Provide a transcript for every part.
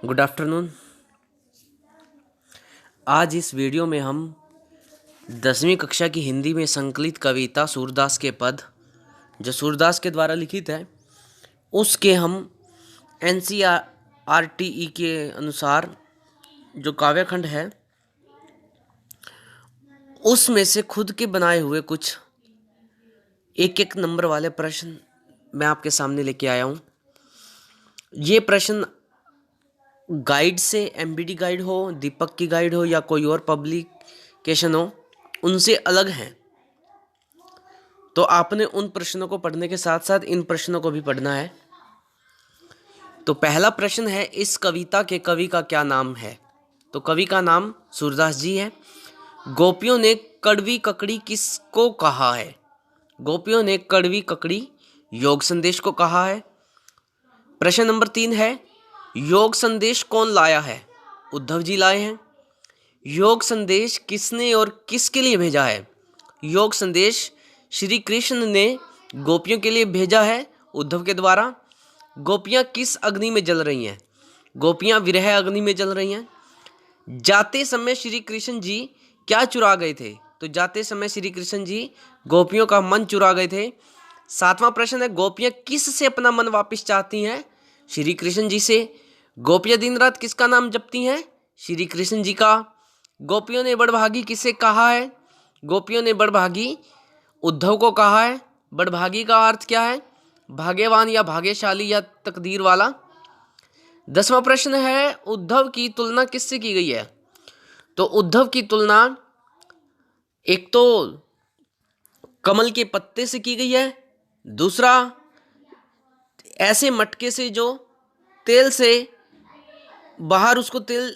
Good afternoon. आज इस video में हम 10वीं कक्षा की हिंदी में संकलित कविता सूरदास के पद, जो सूरदास के द्वारा लिखित है, उसके हम NCERT के अनुसार जो काव्यखंड है उसमें से खुद के बनाए हुए कुछ एक एक नंबर वाले प्रश्न मैं आपके सामने लेके आया हूँ। ये प्रश्न गाइड से, MBD गाइड हो, दीपक की गाइड हो या कोई और पब्लिकेशन हो, उनसे अलग हैं। तो आपने उन प्रश्नों को पढ़ने के साथ साथ इन प्रश्नों को भी पढ़ना है। तो पहला प्रश्न है, इस कविता के कवि का क्या नाम है? तो कवि का नाम सूरदास जी है। गोपियों ने कड़वी ककड़ी किसको कहा है? गोपियों ने कड़वी ककड़ी योग संदेश को कहा है। प्रश्न नंबर 3 है, योग संदेश कौन लाया है? उद्धव जी लाए हैं। योग संदेश किसने और किसके लिए भेजा है? योग संदेश श्री कृष्ण ने गोपियों के लिए भेजा है, उद्धव के द्वारा। गोपियां किस अग्नि में जल रही हैं? गोपियां विरह अग्नि में जल रही हैं। जाते समय श्री कृष्ण जी क्या चुरा गए थे? तो जाते समय श्री कृष्ण जी गोपियों का मन चुरा गए थे। 7वां प्रश्न है, गोपियां किस से अपना मन वापस चाहती हैं? श्री कृष्ण जी से। गोपियां दिन रात किसका नाम जपती हैं? श्री कृष्ण जी का। गोपियों ने बड़भागी किसे कहा है? गोपियों ने बड़भागी उद्धव को कहा है। बड़भागी का अर्थ क्या है? भाग्यवान या भाग्यशाली या तकदीर वाला। 10वां प्रश्न है, उद्धव की तुलना किससे की गई है? तो उद्धव की तुलना एक तो कमल के पत्ते से की गई है, दूसरा ऐसे मटके से जो तेल से बाहर उसको तेल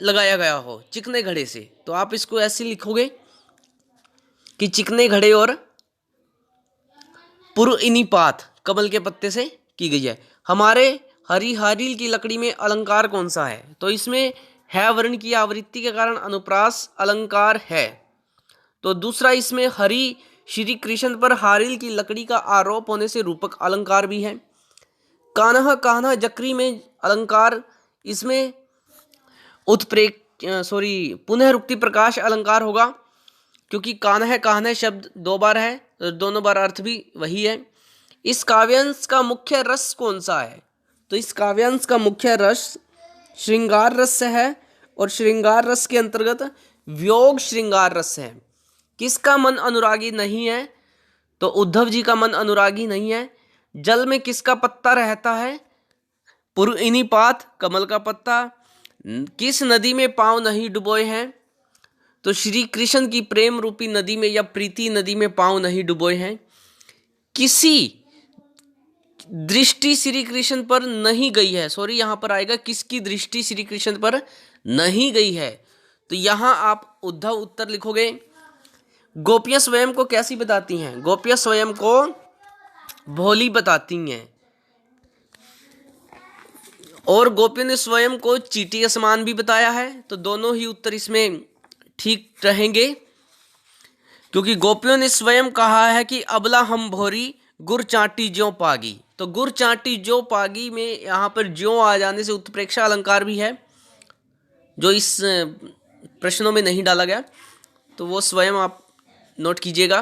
लगाया गया हो, चिकने घड़े से। तो आप इसको ऐसे लिखोगे कि चिकने घड़े और पुरइनिपात कमल के पत्ते से की गई है। हमारे हरिहारील की लकड़ी में अलंकार कौन सा है? तो इसमें है वर्ण की आवृत्ति के कारण अनुप्रास अलंकार है। तो दूसरा, इसमें हरि श्री कृष्ण पर हारिल की लकड़ी का आरोप होने से रूपक अलंकार भी है। कान्हा कान्हा जकरी में अलंकार, इसमें उत्प्रेक पुनः रुक्ति प्रकाश अलंकार होगा, क्योंकि कान्हा कान्हा शब्द 2 बार है, तो दोनों बार अर्थ भी वही है। इस काव्यांश का मुख्य रस कौन सा है? तो इस काव्यांश का मुख्य रस श्रृंगार रस है, और श्रृंगार रस के अंतर्गत व्योग श्रृंगार रस है। किसका मन अनुरागी नहीं है? तो उद्धव जी का मन अनुरागी नहीं है। जल में किसका पत्ता रहता है? पुरइनिपात कमल का पत्ता। किस नदी में पांव नहीं डुबोए हैं? तो श्री कृष्ण की प्रेम रूपी नदी में या प्रीति नदी में पांव नहीं डुबोए हैं। किसी दृष्टि श्री कृष्ण पर नहीं गई है, यहां पर आएगा किसकी दृष्टि श्री कृष्ण पर नहीं गई है। तो यहां आप उद्धव उत्तर लिखोगे। गोपियां स्वयं को कैसी बताती हैं? गोपियां स्वयं को भोली बताती हैं, और गोपियों ने स्वयं को चींटी के समान भी बताया है। तो दोनों ही उत्तर इसमें ठीक रहेंगे, क्योंकि गोपियों ने स्वयं कहा है कि अबला हम भोरी गुर चाटी ज्यों पागी। तो गुर चाटी ज्यों पागी में यहाँ पर ज्यों आ जाने से उत्प्रेक्षा अलंकार भी है, जो इस प्रश्नों में नहीं डाला गया, तो वो स्वयं आप नोट कीजिएगा।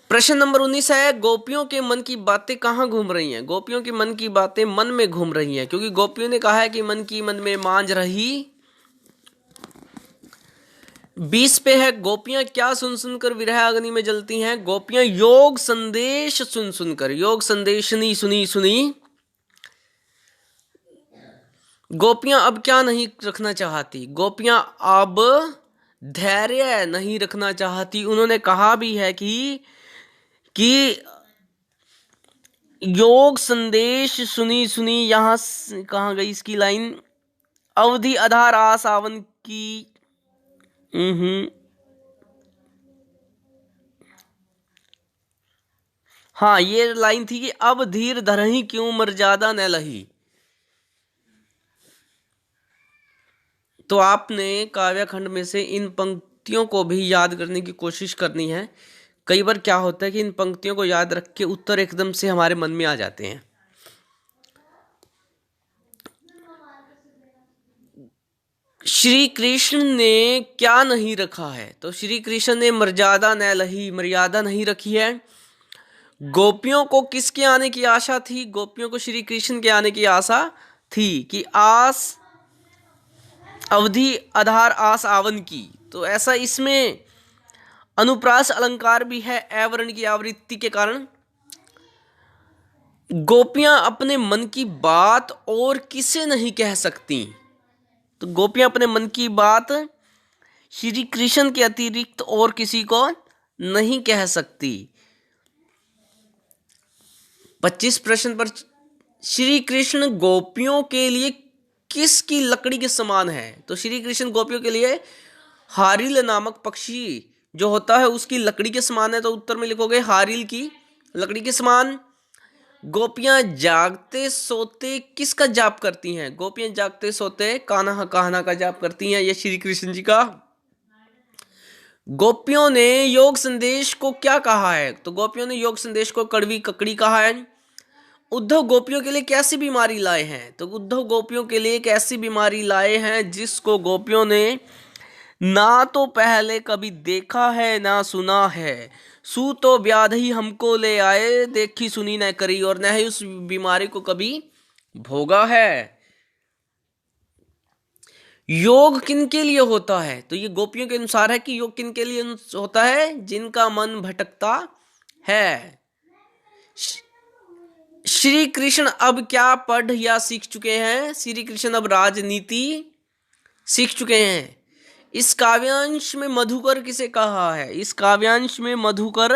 प्रश्न नंबर 19 है, गोपियों के मन की बातें कहाँ घूम रही हैं? गोपियों के मन की बातें मन में घूम रही हैं, क्योंकि गोपियों ने कहा है कि मन की मन में मांझ रही। 20 पे है, गोपियां क्या सुन सुनकर विरह अग्नि में जलती हैं? गोपियां योग संदेश सुन सुनकर, योग संदेशनी सुनी सुनी। गोपियां अब क्या नहीं रखना चाहती? गोपियां अब धैर्य नहीं रखना चाहती। उन्होंने कहा भी है कि योग संदेश सुनी सुनी। यहां कहाँ गई इसकी लाइन? अवधि आधार आसावन की। हाँ, ये लाइन थी कि अब धीर धरही क्यों मर्यादा न लही। तो आपने काव्यखंड में से इन पंक्तियों को भी याद करने की कोशिश करनी है। कई बार क्या होता है कि इन पंक्तियों को याद रख के उत्तर एकदम से हमारे मन में आ जाते हैं। श्री कृष्ण ने क्या नहीं रखा है? तो श्री कृष्ण ने मर्यादा न लही, मर्यादा नहीं रखी है। गोपियों को किसके आने की आशा थी? गोपियों को श्री कृष्ण के आने की आशा थी कि आस अवधि आधार आस आवन की। तो ऐसा इसमें अनुप्रास अलंकार भी है अवर्ण की आवृत्ति के कारण। गोपियां अपने मन की बात और किसे नहीं कह सकती? तो गोपियां अपने मन की बात श्री कृष्ण के अतिरिक्त और किसी को नहीं कह सकती। 25 प्रश्न पर श्री कृष्ण गोपियों के लिए किसकी लकड़ी के समान है? तो श्री कृष्ण गोपियों के लिए हारिल नामक पक्षी जो होता है उसकी लकड़ी के समान है। तो उत्तर में लिखोगे हारिल की लकड़ी के समान। गोपियां जागते सोते किसका जाप करती हैं? गोपियां जागते सोते कान्हा कान्हा का जाप करती हैं। यह श्री कृष्ण जी का। गोपियों ने योग संदेश को क्या कहा है? तो गोपियों ने योग संदेश को कड़वी ककड़ी कहा है। उद्धव गोपियों के लिए कैसी बीमारी लाए हैं? तो उद्धव गोपियों के लिए एक ऐसी बीमारी लाए हैं जिसको गोपियों ने ना तो पहले कभी देखा है ना सुना है। सू तो व्याधि हमको ले आए, देखी सुनी न करी, और न ही उस बीमारी को कभी भोगा है। योग किन के लिए होता है? तो ये गोपियों के अनुसार है कि योग किन के लिए होता है? जिनका मन भटकता है। श्री कृष्ण अब क्या पढ़ या सीख चुके हैं? श्री कृष्ण अब राजनीति सीख चुके हैं। इस काव्यांश में मधुकर किसे कहा है? इस काव्यांश में मधुकर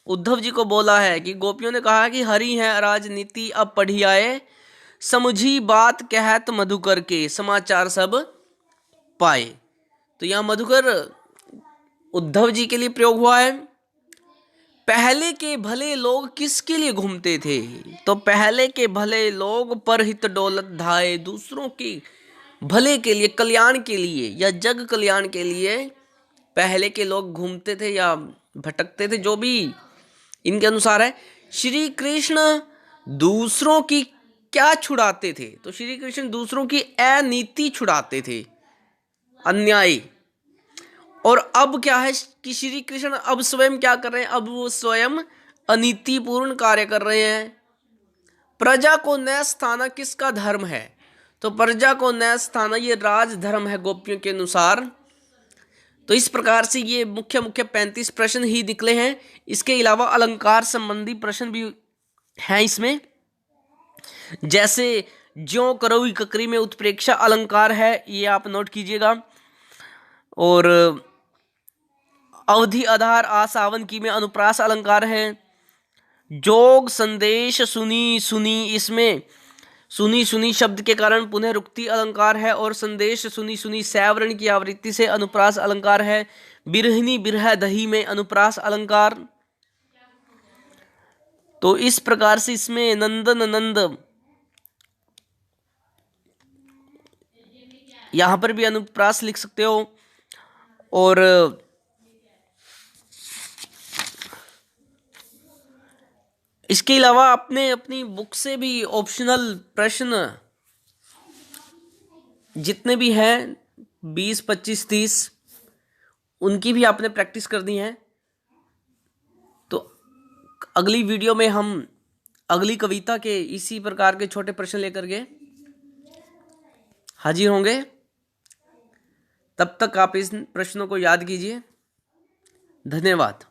उद्धव जी को बोला है कि गोपियों ने कहा कि हरि है राजनीति अब पढ़ी आए, समझी बात कहत मधुकर के, समाचार सब पाए। तो यहां मधुकर उद्धव जी के लिए प्रयोग हुआ है। पहले के भले लोग किसके लिए घूमते थे? तो पहले के भले लोग परहित डोलत धाये, दूसरों के भले के लिए, कल्याण के लिए या जग कल्याण के लिए पहले के लोग घूमते थे या भटकते थे, जो भी इनके अनुसार है। श्री कृष्ण दूसरों की क्या छुड़ाते थे? तो श्री कृष्ण दूसरों की अनीति छुड़ाते थे, अन्याय। और अब क्या है कि श्री कृष्ण अब स्वयं क्या कर रहे हैं? अब वो स्वयं अनीतिपूर्ण कार्य कर रहे हैं। प्रजा को न्याय स्थाना किसका धर्म है? तो प्रजा को न्याय स्थाना ये राज धर्म है गोपियों के अनुसार। तो इस प्रकार से ये मुख्य 35 प्रश्न ही निकले हैं। इसके अलावा अलंकार संबंधी प्रश्न भी हैं इसमें, जैसे ज्यों करोई ककरी में उत्प्रेक्षा अलंकार है, ये आप नोट कीजिएगा। और अवधि आधार आसावन की में अनुप्रास अलंकार है। जोग संदेश सुनी सुनी, इसमें सुनी सुनी शब्द के कारण पुनः रुक्ति अलंकार है। और संदेश सुनी सुनी सैवर्ण की आवृत्ति से अनुप्रास अलंकार है। बिरहिनी बिरह दही में अनुप्रास अलंकार। तो इस प्रकार से इसमें नंदन नंद, यहां पर भी अनुप्रास लिख सकते हो। और इसके अलावा आपने अपनी बुक से भी ऑप्शनल प्रश्न जितने भी हैं 20, 25, 30 उनकी भी आपने प्रैक्टिस कर दी है। तो अगली वीडियो में हम अगली कविता के इसी प्रकार के छोटे प्रश्न लेकर के हाजिर होंगे। तब तक आप इन प्रश्नों को याद कीजिए। धन्यवाद।